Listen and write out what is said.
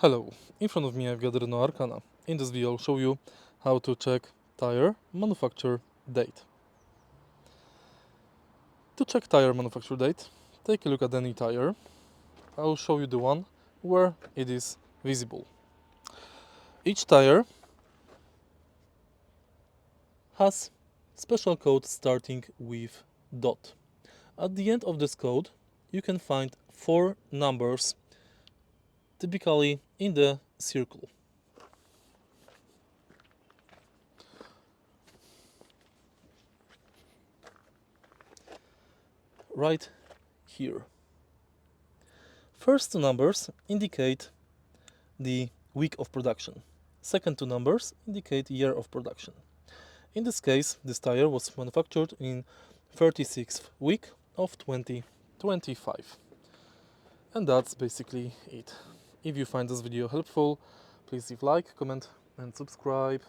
Hello, in front of me I've got the Renault ARKANA. In this video I'll show you how to check tire manufacture date. To check tire manufacture date, take a look at any tire. I'll show you the one where it is visible. Each tire has special code starting with dot. At the end of this code you can find 4 numbers, typically in the circle. Right here. First two numbers indicate the week of production. Second two numbers indicate year of production. In this case, this tire was manufactured in 36th week of 2025. And that's basically it. If you find this video helpful, please leave like, comment and subscribe.